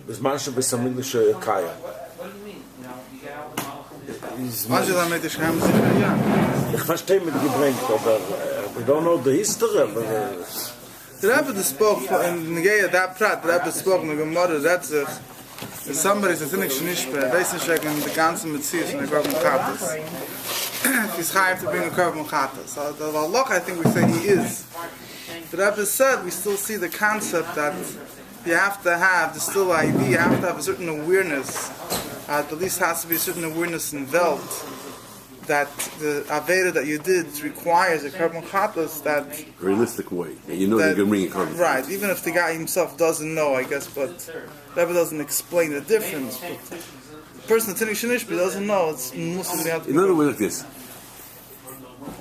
בזמן שבסמיל שקיה. Manche sagen, mit der Scham sicher ja. Ich verstehe mit gebringt, aber we don't know the history, aber The Rebbe the spoke in Negea that prat, the Rebbe spoke in the Gemara that sich if somebody says in Shnishpe, weiß nicht wegen the ganze Metzius in the Korban Chatas. He's hired to bring a Korban Chatas. So the Allah, I think we say he is. The Rebbe said we still see the concept that you have to have the still idea, you have to have a certain awareness. At least has to be a certain awareness in Welt that the Aveda that you did requires a Korban Chatas that realistic way. And you know that, you're going to bring a Korban. Right, even if the guy himself doesn't know, I guess, but Rebbe doesn't explain the difference. But the person that's in Shnishbi doesn't know, it's Muslim. In other words, like this.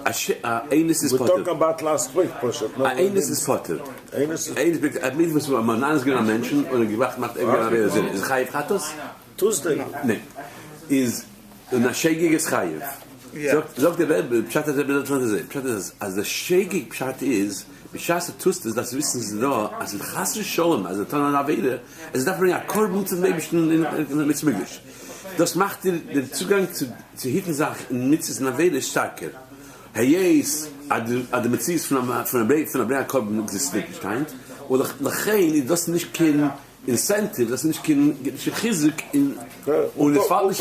Eines is we potter. talked about last week, Poshet. Eines is potter. Eines is at least was man anders going to mention und gewacht macht irgendeiner wieder Sinn. Ist Chayiv Chatos? Tuesday. Nee. Is ein Schegiges Chayiv. Sagt der Rebbe, Pshat hat er wieder dran gesehen. Pshat ist, als der Schegig Pshat ist, Bishas Tust ist, das wissen Sie da, als ein Chasr Sholem, als ein Tonan Avede, es darf bringen ein Korb zum Lebischen in Mitzmöglisch. Das macht den Zugang zu Hittensachen in Mitzis und Avede starker. Yes, ad the Metzius from a Brea Korb existiert nicht. Oder Lachein, das nicht kein Incentive, das nicht kein Chizik in und es fällt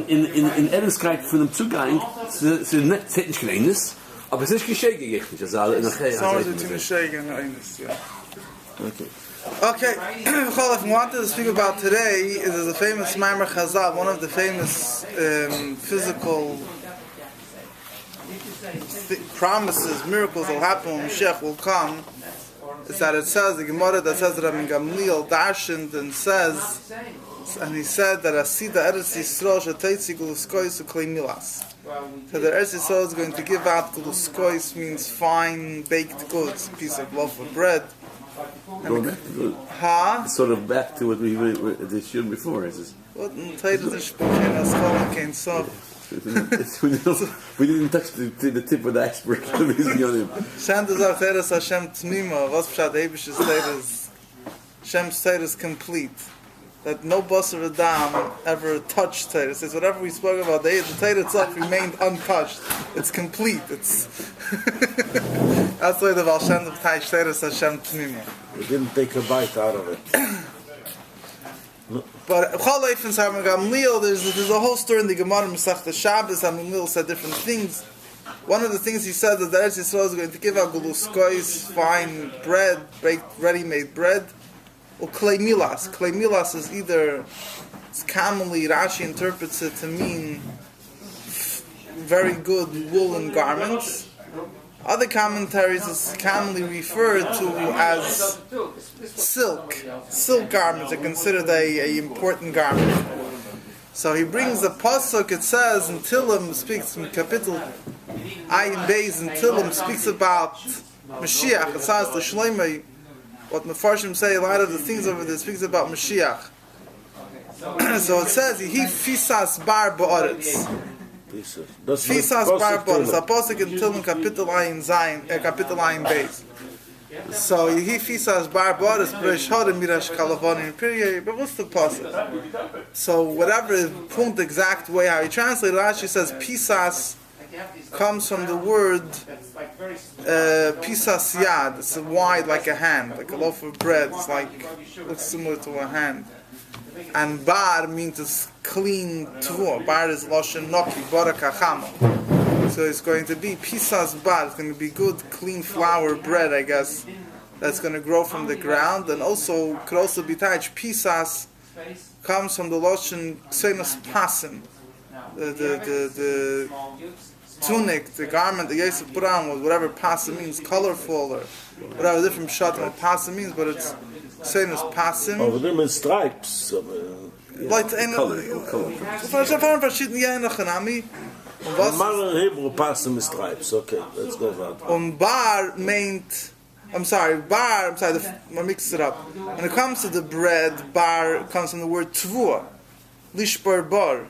in Ehrlichkeit von dem Zugang es nicht kleines, aber es ist geschehen nicht. Das alle nachher. Okay, if we wanted to speak about today, is a famous Maimer Chazal, one of the famous physical promises, miracles will happen when Moshiach will come. Is that it says, the Gemara that says that Rabbi Gamliel darshaned and says, and he said that Asida Eretz Yisrael Shateitzi Guluskois Uklei Milas. So the Eretz Yisrael is going to give out Guluskois, means fine baked goods, a piece of loaf of bread. Sort of back to what we showed before. What in Taylor is speaking as calling came so. We didn't touch the tip of the iceberg. Shandas are Teres Hashem Tmima. Was Pshat Ebish's Teres? Hashem's Teres complete. That no Basar Adam ever touched Teres. Says whatever we spoke about, the Teres itself remained untouched. It's complete. It's that's the way the Baal Shem Tov Teres Hashem Tmima. We didn't take a bite out of it. But Chalef and Sarah Gamliel, there's a whole story in the Gemara Masechta Shabbos. Gamliel said different things. One of the things he said that the Eretz Yisrael is going to give out guluskois, fine bread, baked, ready-made bread, or klei milas. Klei milas is either, it's commonly Rashi interprets it to mean very good woolen garments. Other commentaries is commonly referred to as silk garments are considered a important garment. So he brings the pasuk. It says in Tillim speaks in Kapitel Ayin Beis in Tillim speaks about Moshiach. It says the Shleimei. What Mefarshim say, a lot of the things over there speaks about Moshiach. So it says he fisas bar ba'aretz. Fisas bar ba'aretz. The pasuk in Tillim Kapitel Ayin Zayin, Kapitel Ayin Beis. So he fisas bar ba'aretz b'reish hodem mirash kalavon in but what's the pasuk? So whatever point exact way how he translated, Rashi says pisas comes from the word pisas yad. It's wide like a hand, like a loaf of bread. It's like looks similar to a hand. And bar means it's clean tvua. Bar is loshen noki barakachama. So it's going to be pisas bar. It's going to be good, clean flour bread, I guess. That's going to grow from the ground, and also could also be touched. Pisas comes from the loshen ksenos pasim. The tunic, the garment that Yosef put on was whatever pasim means, colorful or whatever different shot what pasim means, but it's same as pasim. Over them in stripes. Like Color. Modern Hebrew pasim is stripes. Okay, let's go on. Bar meant, I mixed it up. When it comes to the bread, bar comes from the word tvua. Lishbar bar.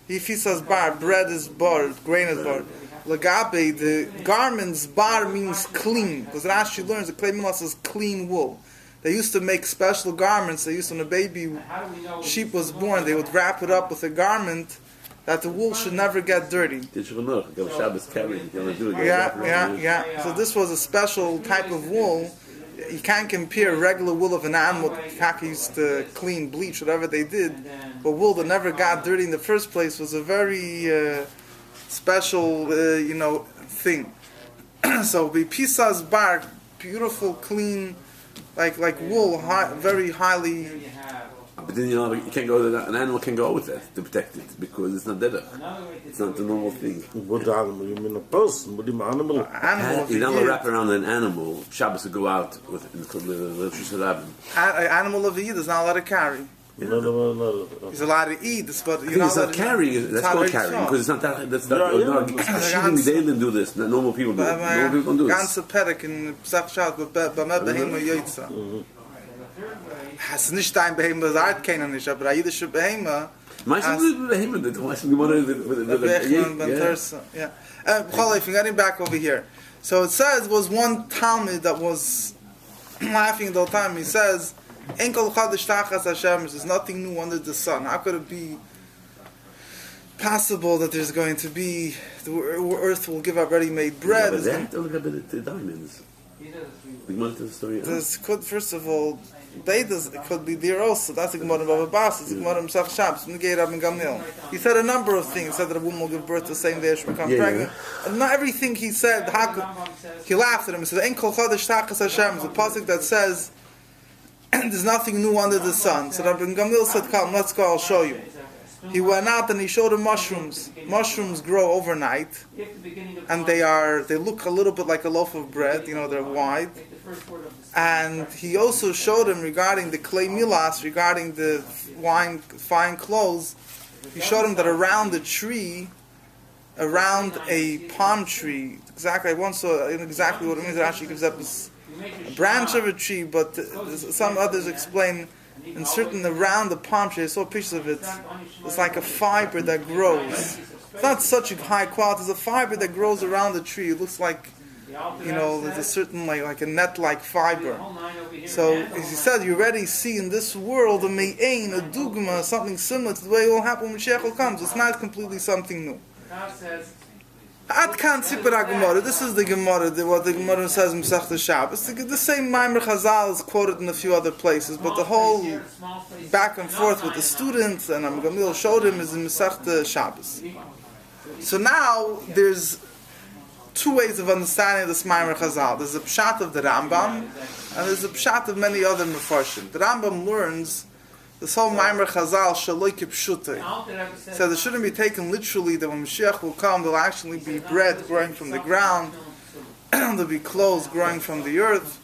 He fisas bar, bread is bar, grain is bar. Lagabe, the garments, bar means clean. Because Rashi learns that Klei Milas is clean wool. They used to make special garments. They used, when a baby sheep was born, they would wrap it up with a garment that the wool should never get dirty. Yeah. So this was a special type of wool. You can't compare regular wool of an animal. Kaka used to clean, bleach, whatever they did. But wool that never got dirty in the first place was a very special, thing. So the pisas bark, beautiful, clean, like wool, very highly. But then you can't go. An animal can go with that to protect it because it's not dead. It's not the normal thing. What animal? You mean a person? What do you mean animal? You don't wrap around an animal. Shabbos to go out with the animal of the Yid is not allowed to carry. No. He's allowed to eat, but you're not allowed to carrying. That's called carrying because it's not that. That's not. They didn't do this. Normal people do it. Normal people don't do this. Ganze Perek in Pesach Shabbat, but Behema Yoitza. Has nicht dein Behema, sagt keiner nicht, aber eine jüdische Behema. Meistens Behema, the meisten Gemara. Yeah. Getting back over here. So it says, was one Talmud that was laughing the whole time. He says, Enkel Chadash Tachas Hashem, there's nothing new under the sun. How could it be possible that there's going to be, the earth will give up ready-made bread? Look at the diamonds. The story. This could, first of all, it could be there also. That's the Gemara of Bava Bas. It's the Gemara of Pesach Shabbos. He said a number of things. He said that a woman will give birth the same day as she becomes pregnant. And not everything he said, he laughed at him. He said, Ein kol chodesh tachas Hashem. It's a pasuk that says, there's nothing new under the sun. So Rabbi Gamliel said, come, let's go, I'll show you. He went out and he showed him mushrooms. Mushrooms grow overnight, and they look a little bit like a loaf of bread. They're wide. And he also showed him regarding the klei milas, regarding the fine clothes. He showed him that around a palm tree, exactly. I once saw exactly what it means. It actually gives up a branch of a tree, but some others explain. And certain around the palm tree, I saw pictures of it. It's like a fiber that grows. It's not such a high quality. It's a fiber that grows around the tree. It looks like, there's a certain like a net-like fiber. So as he said, you already see in this world a me'ain, a dugma, something similar to the way it will happen when Moshiach comes. It's not completely something new. At kan Tzipra Gemara. This is the Gemara, what the Gemara says in Masechta Shabbos. The same Maimer Chazal is quoted in a few other places, but the whole back and forth with the students, and Gamliel showed him, is in Masechta Shabbos. So now there's two ways of understanding this Maimer Chazal. There's a pshat of the Rambam, and there's a pshat of many other Mefarshim. The Rambam learns this whole Maimer Chazal Shaloi Kipshutei. So it shouldn't be taken literally that when Moshiach will come, there'll actually be bread growing from the ground, there'll be clothes growing from the earth.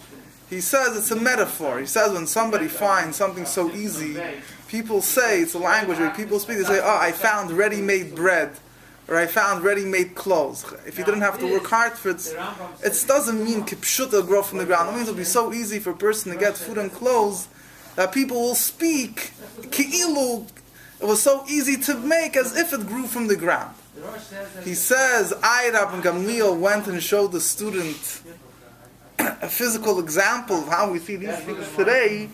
He says it's a metaphor. He says when somebody finds something so easy, people say, it's a language where people speak, they say, I found ready-made bread, or I found ready-made clothes. If you didn't have to work hard for it, it doesn't mean Kipshutei grow from the ground. It means it'll be so easy for a person to get food and clothes that people will speak ki'ilu, it was so easy to make as if it grew from the ground. He says, Rabbi Gamliel went and showed the student a physical example of how we see these things today.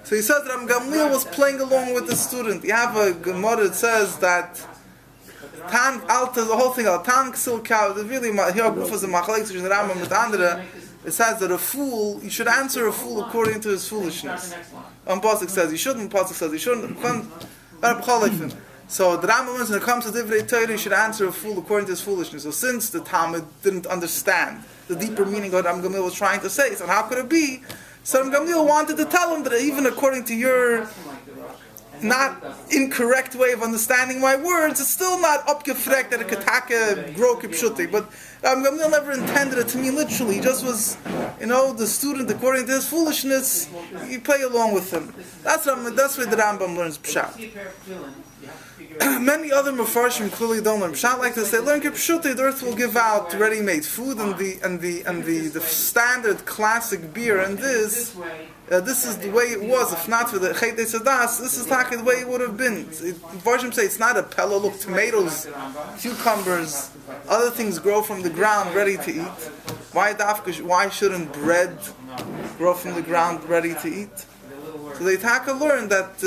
So he says that Rabbi Gamliel was playing along with the student. You have a Gemara that says that Tan Alta, the whole thing, Tan Ksil Kav, really, here Gufas and Machalek, the Rambam with Andre, it says that a fool, you should answer a fool according to his foolishness. Pasuk says you shouldn't, Pasuk says you shouldn't. So the Rambam says when it comes to Divrei Torah, you should answer a fool according to his foolishness. So since the Talmud didn't understand the deeper meaning of what Rabbi Gamliel was trying to say, he said, how could it be? So Rabbi Gamliel wanted to tell him that even according to your not incorrect way of understanding my words, it's still not upgefrekt that a kataka grow kipshuti. But Gamliel never intended it to mean literally. He just was, the student according to his foolishness, you play along with him. That's where the Rambam learns pshat. Many other Mefarshim clearly don't learn pshat like this. They learn kipshuti. The earth will give out ready-made food and the standard classic beer. And this is the way it was. If not for the Chetei Sadas, this is like the way it would have been. Varshim say it's not a pella. Look, tomatoes, cucumbers, other things grow from the ground ready to eat. Why shouldn't bread grow from the ground ready to eat? So the Taka learned that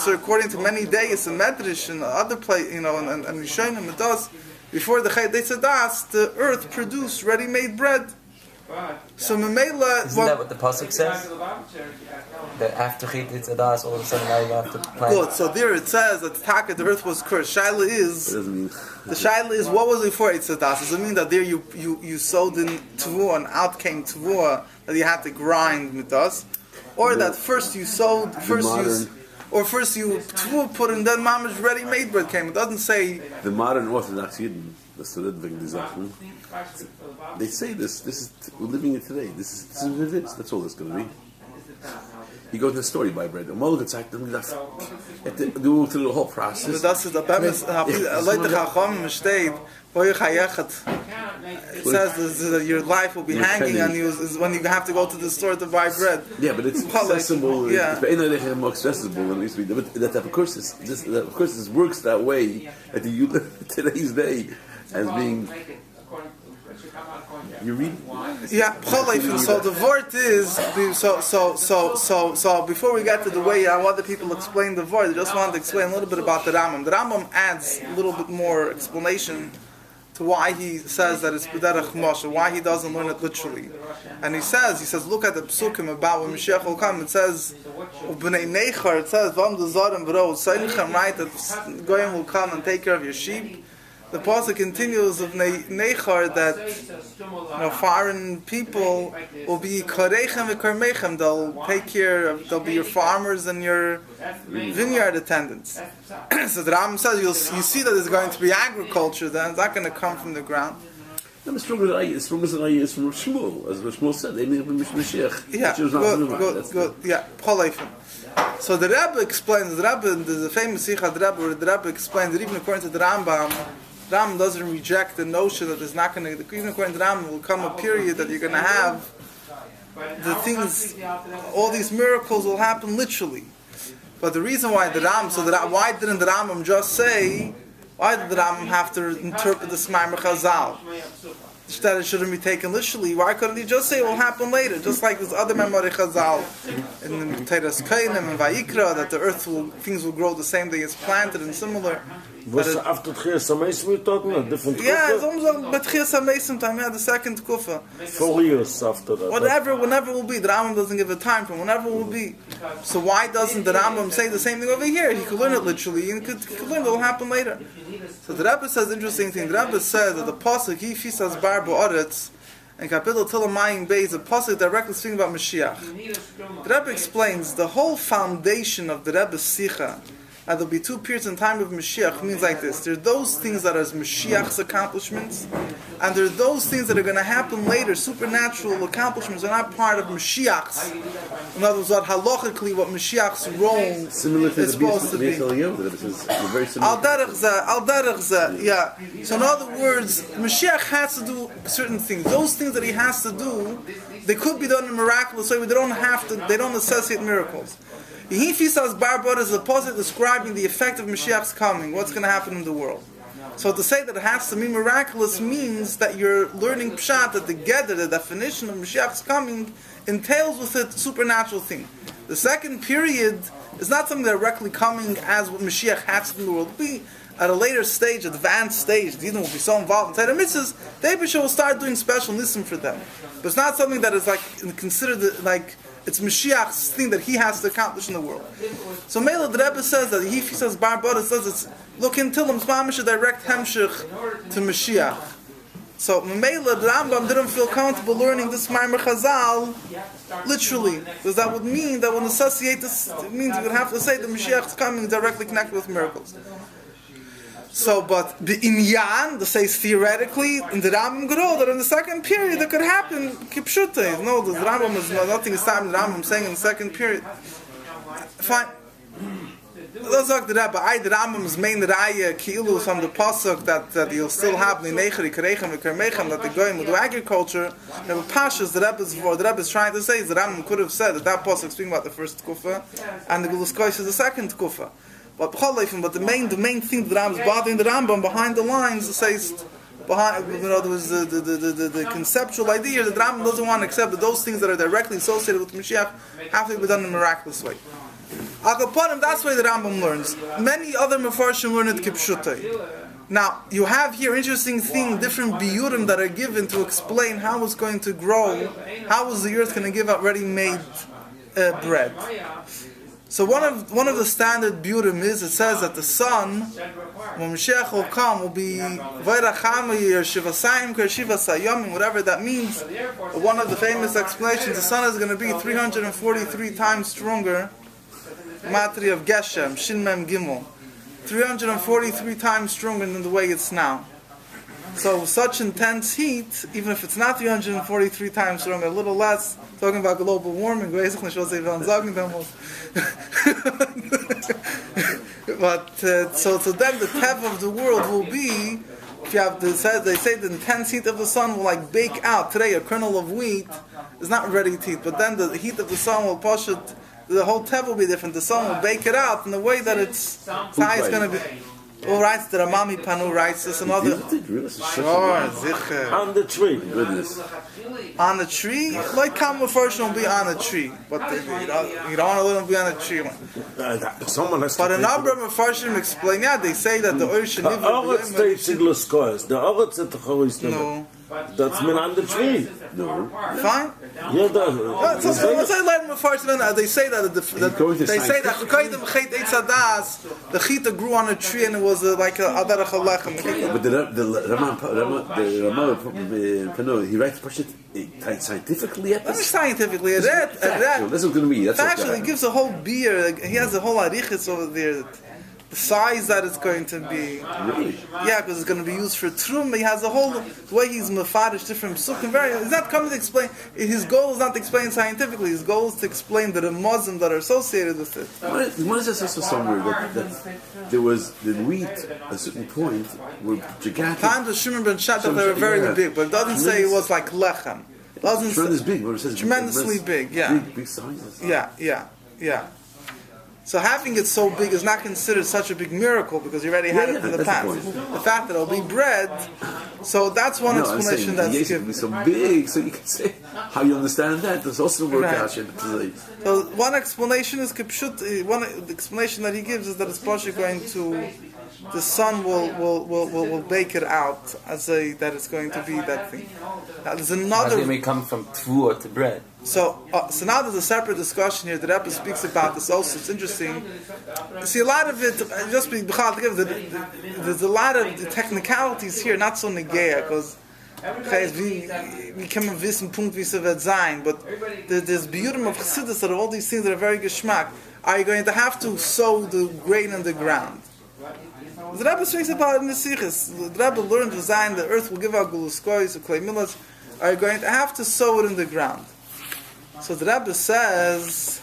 according to many days in Medrash and other place, and Rishonim it does, before the Chay Deitzadas, the earth produced ready-made bread. So Memela, isn't that what the pasuk says? That after Chay Deitzadas, all of a sudden now you have to plant. Good. So there it says that the earth was cursed. Shaila is what was before Deitzadas? Does it mean that there you sowed in Tavua and out came Tavua that you had to grind with us? Or that first you sowed, first you put in, then mama's ready-made bread came. It doesn't say. The modern Orthodox Yidden, they say this is we're living it today. This is what it is. That's all it's going to be. You go to the story by bread. Do the whole process. It says that your life will be hanging on you is when you have to go to the store to buy bread. Yeah, but it's accessible. Yeah. It's more accessible than it used to be. But that of course this works that way at today's day as being. You read? Yeah, so the word is so before we get to the way I want the people to explain the word, I just wanted to explain a little bit about the Rambam. The Rambam adds a little bit more explanation to why he says that it's B'derech Moshe, why he doesn't learn it literally. And he says, look at the psukim about when Moshiach will come, it says, B'nei Nechar, it says, Vam Zarim V'ro, Seinichem, right, that Goyim will come and take care of your sheep. The pasuk continues of Nechar that foreign people will be Karechem v'Karmechem. They'll take care of, they'll be your farmers and your vineyard attendants. So the Rambam says you see that there's going to be agriculture. Then it's not going to come from the ground. The stronger than I is from Shmuel, as Shmuel said. They mean Moshiach. Yeah, good. Yeah, Polefim. So the Rebbe explains. There's a famous Sikha Rebbe where the Rebbe explains that even according to the Rambam doesn't reject the notion that there's not going to, even according to the Rambam, will come a period that you're going to have the things, all these miracles will happen literally. But the reason why why didn't the Rambam just say, why did the Rambam have to interpret the Smaimar Chazal? That it shouldn't be taken literally. Why couldn't he just say it will happen later? Just like this other Memorei Chazal in the Teras Kainim and Vayikra, that the things will grow the same day it's planted and similar. Was after Tchias HaMeisim we're talking about? Different Kufa? Yeah, it's almost like Tchias HaMeisim time, the second Kufa. 4 years after that. Whenever it will be. The Rambam doesn't give a time frame. Whenever it will be. So why doesn't the Rambam say the same thing over here? He could learn it literally, and he could learn it will happen later. So the Rebbe says interesting thing. The Rebbe says that the Pasuk, Hi Fisas Bar Ba'aretz, in Kapitel Tilamayim Beis, the Pasuk directly speaking about Mashiach. The Rebbe explains the whole foundation of the Rebbe's Sicha, and there'll be 2 periods in time of Mashiach, means like this. There are those things that are Mashiach's accomplishments, and there are those things that are going to happen later, supernatural accomplishments are not part of Mashiach's. In other words, halachically, what Mashiach's role is supposed to be. Al derech zeh, yeah. So in other words, Mashiach has to do certain things. Those things that he has to do, they could be done in a miraculous way, but they don't necessitate miracles. Yehifisas Barbar is a positive describing the effect of Mashiach's coming, what's going to happen in the world. So to say that it has to be miraculous means that you're learning Pshat, that the definition of Mashiach's coming, entails with it supernatural thing. The second period is not something directly coming as what Mashiach has to do in the world. It'll be at a later stage, advanced stage, the Yidden will be so involved in Torah mitzvahs, the Eibusha will start doing special nisim for them. But it's not something that is considered like it's Mashiach's thing that he has to accomplish in the world. So Mela, the Rebbe says that he says Barbar says it's look until him Mamish a direct hemshich to Mashiach. So Mela, the Rambam didn't feel comfortable learning this Maimer Chazal literally, because that would necessitate this. It means you would have to say that Mashiach is coming directly connected with miracles. So, but the inyan, that says theoretically, in the Rambam Gro, that in the second period that could happen, kipshute. No, the Rambam is nothing is stopping the Rambam saying in the second period. Fine. Let's talk to that, but the Rambam's main raya kilu from the pasuk that you'll still have the necheri kerechem v'kermechem that the goyim will do agriculture. There were pashas the Rebbe is trying to say is the Rambam could have said that pasuk speaking about the first kufa and the Gulus Kois is the second kufa. But the main thing the Rambam is bothering the Rambam behind the lines says behind the conceptual idea that the Rambam doesn't want to accept that those things that are directly associated with Moshiach have to be done in a miraculous way. Akapanim, that's why the Rambam learns. Many other Mefarshim learn it kipshutai. Now, you have here interesting thing, different biurim that are given to explain how it's going to grow, how is the earth going to give out ready-made bread. So one of the standard biurim is, it says that the sun, when Moshiach will come, will be whatever that means. One of the famous explanations, the sun is going to be 343 times stronger. Matri of Geshem, Shin Mem Gimel, 343 times stronger than the way it's now. So such intense heat, even if it's not 343 times stronger, a little less, talking about global warming, but so the then the tev of the world will be, if you have they say the intense heat of the sun will like bake out. Today a kernel of wheat is not ready to eat, but then the heat of the sun will push it. The whole tev will be different. The sun will bake it out in the way that it's how it's going to be. Who writes the Ramami Panu writes this another. Sure, on the tree. Goodness. On the tree, like Kama first will be on the tree, but you don't want to let them be on the tree. Someone has But to a number of Mefarshim explain. Yeah, they say that the Oish the Oretz states in Gulus Kois. The Oretz at the Choris. No. That's mean on the tree. No. Fine. Yeah, So let's say let Mefarshim. They say that the chita grew on a tree and it was like a adarach alechem. But the Rama he writes scientifically. Scientifically, that's what's going to be. Actually, he gives a whole beer. He has a whole arichis over there. The size that it's going to be. Really? Yeah, because it's going to be used for trum. He has a whole the way he's mefarish different psukim. He's not coming to explain. His goal is not to explain scientifically. His goal is to explain the remuzim that are associated with it. What is this also somewhere that there was the wheat at a certain point were gigantic. Times of Shimon ben Shattach they were very big, but it doesn't say it was like lechem. It doesn't tremendous big. What it says tremendously big. Yeah. Big sizes. Yeah. So having it so big is not considered such a big miracle because you already had it in the past. The fact that it'll be bread, so that's one explanation that's given. So big, so you can say how you understand that. There's also work out. So one explanation is one explanation that he gives is that it's partially going to the sun will bake it out as that it's going to be that thing. Now there's another. It may come from tvua to bread. So now there's a separate discussion here. The Rebbe speaks about this also. It's interesting. You see, a lot of it, just be there's a lot of the technicalities here, not so negaya, because we can wissen Punkt wie sie wird sein, but there's biurim of chassidus that are all these things that are very geschmack. Are you going to have to sow the grain in the ground? The Rebbe speaks about it in the Sichos. The Rebbe learned to design the earth will give out gulus kois or clay millets. Are you going to have to sow it in the ground? So the Rebbe says,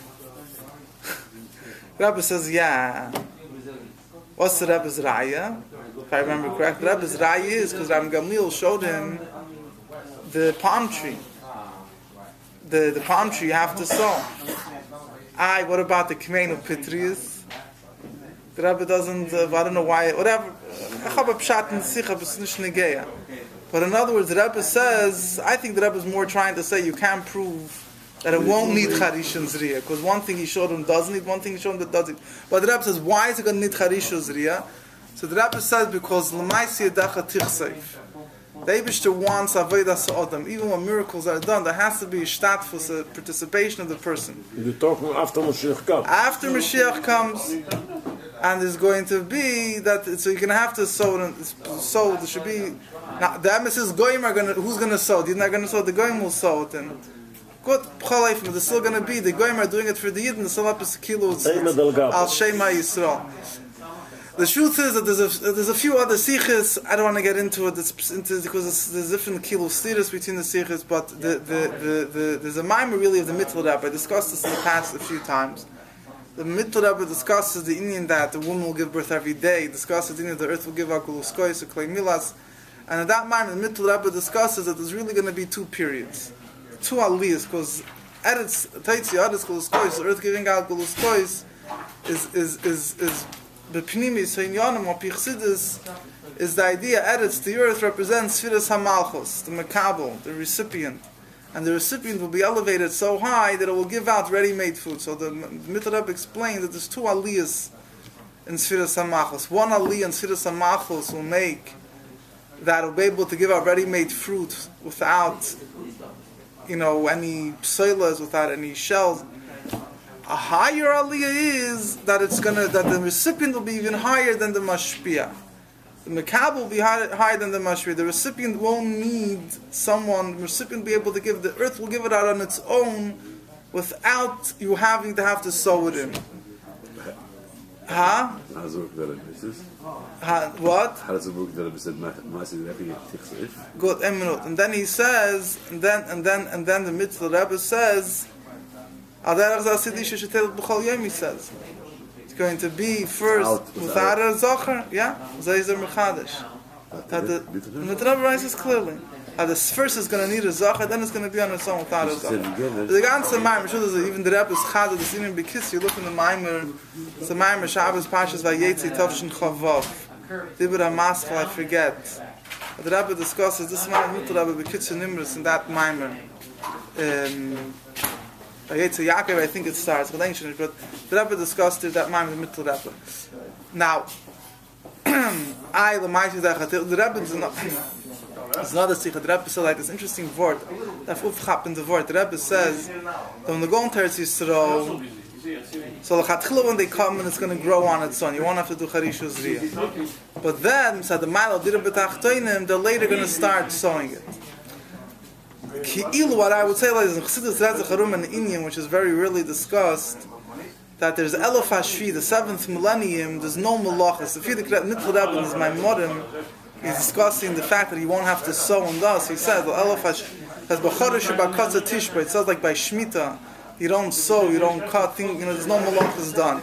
yeah. What's the Rebbe's raya? If I remember correctly, the Rebbe's raya is because Ram Gamliel showed him the palm tree. The palm tree you have to sow. What about the Kmeinu Pitrius? The Rebbe doesn't, I don't know why, whatever. But in other words, the Rebbe says, I think the Rebbe is more trying to say you can't prove that it won't need Charishon Zriya, because one thing he showed him doesn't need, one thing he showed him that doesn't. But the Rebbe says, why is it going to need Charishon Zriya? So the Rebbe says, because L'maisi Yedacha Tichseif. The Eibishter wants Avodah Sa'odam. Even when miracles are done, there has to be shtadfus, a participation of the person. You're talking after Moshiach comes. After Moshiach comes, and there's going to be that, so you're going to have to sow, there should be, now the emphasis Goyim are going to, who's going to sow? You're not going to sow, the Goyim will sow it, and good, there's still going to be, the Goyim are doing it for the Yidden, the Salapis Kilos, Al Shema Yisrael. The truth is that there's a few other sichos. I don't want to get into it because there's different kilo stiras between the sichos, but there's a mimer really of the mitzvah rabbi. I discussed this in the past a few times. The Mittel Rebbe discusses the Indian that the woman will give birth every day, discusses the Indian that the earth will give out Guluskois, Klei Milas, and at that moment the Mittel Rebbe discusses that there's really going to be 2 periods, 2 aliyahs, because Eretz Taitzi Eretz Guluskois, the earth giving out Guluskois, is Bepnimi Seinyanim or Pichsidis, is the idea Eretz, the earth represents Sfiras HaMalchus, the Makabel, the recipient. And the recipient will be elevated so high that it will give out ready-made food. So the Mittel Rebbe explained that there's 2 aliyahs in Sfiras HaMalchus. One aliyah in Sfiras HaMalchus will make that will be able to give out ready-made fruit without, any psoilas, without any shells. A higher aliyah is that that the recipient will be even higher than the mashpia. The Mekab will be higher than the mashpia. The recipient won't need someone. The recipient will be able to give. The earth will give it out on its own, without you having to sow it in. Huh? What? Good. And then he says, and then the Mitzel Rebbe says, he says. It's going to be first without a zocher, Zayzer Mechadish. The Rebbe writes clearly. The first is going to need a zocher, then it's going to be on its own without a zocher. The ganze Maimer, even the Rebbe's Chazah, the Sinin Bekis, you look in the Maimer, it's the Maimer Shabbos Pashas Vayetzi Tovshin Chavav. Dibur HaMaschal, I forget. The Rebbe discusses this Maimer, the Rebbe Bekis Nimrus in that Maimer. Yaakov, I think it starts, but the Rebbe discussed it, that man in the Mittel Rebbe. Now, the Rebbe is not. It's not a sikha. The Rebbe said like this interesting word. That ufchap in the word. The Rebbe says that when they go into Eretz Yisrael, so the when they come and it's going to grow on its own. You won't have to do Charishu Zriya. But then, said the Milo did it b'tachtoinim, they're later going to start sowing it. What I would say like is in Chassidus Retzach Harum and Inyan, which is very rarely discussed, that there's Elef HaShvi, the 7th millennium, there's no malachas. If you look at Mittel Rebbe, is my modern, he's discussing the fact that he won't have to sow and thus. He says, Elef HaShvi, has B'chodesh B'katza Tishba, it says like by Shemitah, you don't sow, you don't cut, there's no malachas done.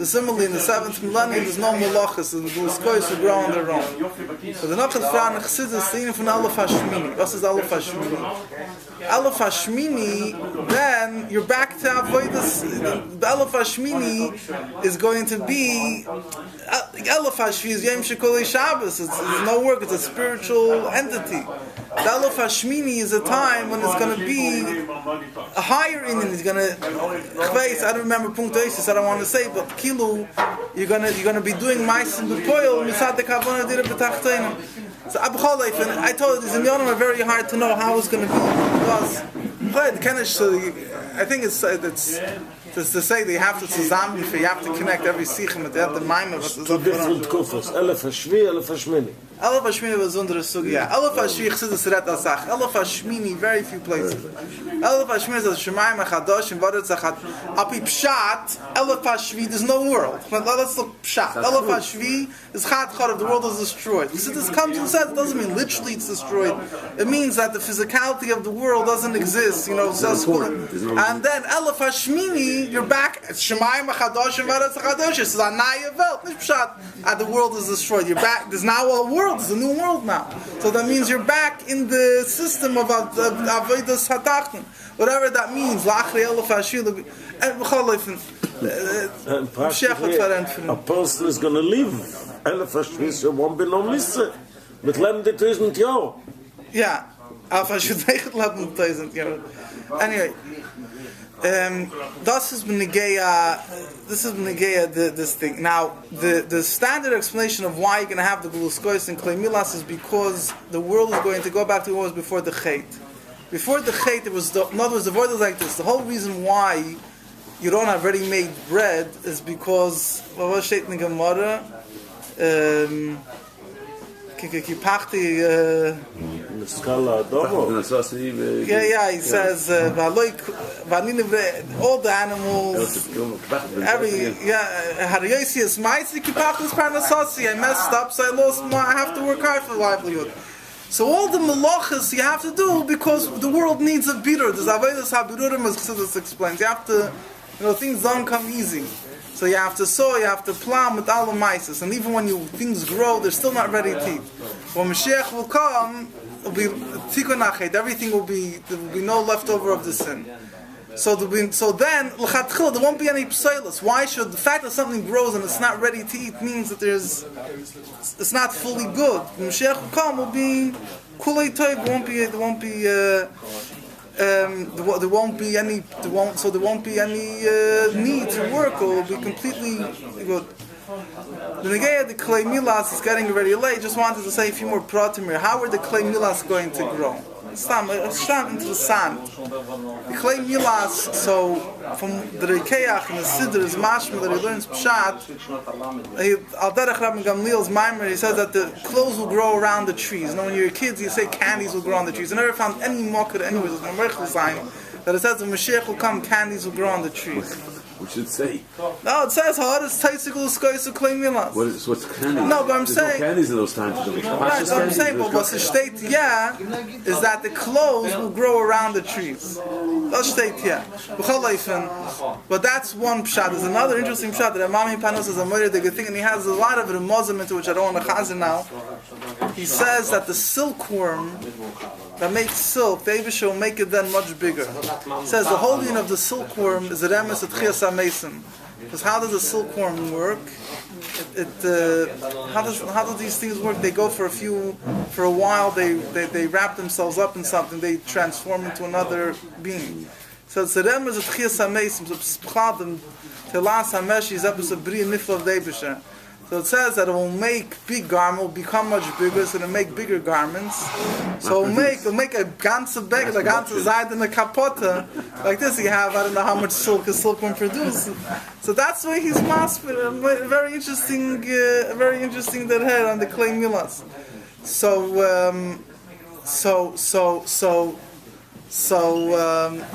Similarly, in the 7th millennium, there's no malachas, and the Guluskois will grow on their own. So the Nachat Fran Chassidus, the from Elef HaShmini. What is Elef HaShmini? Elef HaShmini, then you're back to Avodas. The Elef HaShmini is going to be Elef HaShvi is Yom Shekolei Shabbos. It's no work. It's a spiritual entity. The Elef HaShmini is a time when it's going to be a higher Indian. It's going to I don't remember Punktoisis. I don't want to say, but Kilu, you're going to be doing Ma'asim B'Poil Misad the Kavana Dira B'Tachtoinim. So Abu Chalif, and I told you, these Inyanim are very hard to know how it's going to be. Because I think it's to say that you have to zusammen, you have to connect every Sichim at the end of the Maimah. 2 different kufas, Elef HaShvi, Elef HaShmini. Elef HaShmini was under a sugya. Elef HaShvi Chassidus Ret Asach. Elef HaShmini, very few places. Elef HaShmini is a Shemayim HaChadosh and Varetz HaChat. Api Pshat, Elef HaShvi, there's no world. Let's look Pshat. Elef HaShvi is Chat Charav, the world is destroyed. Chassidus comes and says, it doesn't mean literally it's destroyed. It means that the physicality of the world doesn't exist, and then Elef HaShmini, you're back at Shemayim HaChadosh and Varetz HaChadosh. It's a Naya Welt, nicht Pshat. The world is destroyed. You're back, there's now a world. It's a new world now. So that means you're back in the system of Avodas Hatachton. Whatever that means. Lachri Elef HaShvi. A person is going to live. Elef HaShvi, so won't be no misse. Mit leben die 1000 Jahre. Yeah. Elef HaShvi leben die 1000 Jahre. Anyway. This is this thing. Now, the standard explanation of why you're going to have the Guluskois and Klei Milas is because the world is going to go back to what was before the Chet. Before the Chet, in other words, the word is like this. The whole reason why you don't have ready-made bread is because, what was Shet in the Gemara? He says all the animals, I messed up, so I have to work hard for livelihood. So all the malachas you have to do because the world needs a bitter. There's avodas habirurim, as Chassidus explains. You have to things don't come easy. So you have to sow, you have to plow with all the mices. And even when things grow, they're still not ready to eat. When Moshiach will come, it'll be tikkun achet. Everything will be, there will be no leftover of the sin. So then, l'chatchil, there won't be any psoilus. Why should the fact that something grows and it's not ready to eat means that it's not fully good? When Moshiach will come, will be kulei toiv. There won't be any need to work, or it will be completely good. The Negea, the clay milas is getting very late. Just wanted to say a few more pratim here. How are the clay milas going to grow? Stam into the sand. The clay milas, so from the Rekeach and the Siddur is mashma that he learns pshat. Al derech Rabbi Gamliel's mimer, he says that the clothes will grow around the trees. When you're kids, you say candies will grow on the trees. I never found any mocker anyways, it's a sign that it says when Mashiach will come, candies will grow on the trees. What should it say? No, it says hard. It's taisikul skois clay milas. What's candies? No, but I'm There's saying no candies in those times. Right, so I'm saying, but what's the state, is that the clothes will grow around the trees. That's state, But that's one pshat. There's another interesting pshat that Imam Panos is a murder, the good thing, and he has a lot of remozim into which I don't want to chazin now. He says that the silkworm that makes silk, the Eibush will make it then much bigger. He says the holding of the silkworm is a remes at Chias HaMesim. Because how does a silkworm work? How do these things work? They go for a while, they wrap themselves up in something, they transform into another being. So it's a remes at Chias HaMesim, so p'chadim, telas HaMesh is episode Bri Nifla of the Eibush. So it says that it will make big garment, will become much bigger, so it'll make bigger garments. So it'll make a ganze bag, a ganze Zayd in a kapota. Like this, you have, I don't know how much silk a silkworm produce. So that's why he's master. Very interesting that head on the clay milas.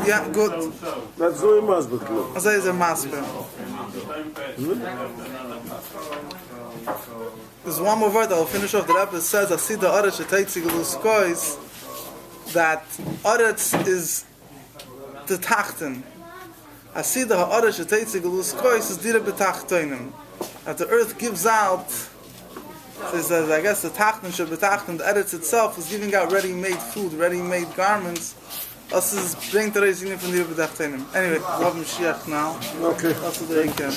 Yeah, good. That's so master. As I say, master. There's one more word I'll finish off. The Rebbe says, I see the Aretz Shetaytzi that Aretz is the Tachten. I see the Aretz Shetaytzi Geluskois is Dire Betachtoinim. That the earth gives out, says that I guess the Tachten should be Tachten, the Aretz itself is giving out ready-made food, ready-made garments. Das is bringt the Reisinin from Dire Betachtoinim. Anyway, love Moshiach now. Okay. That's what they can.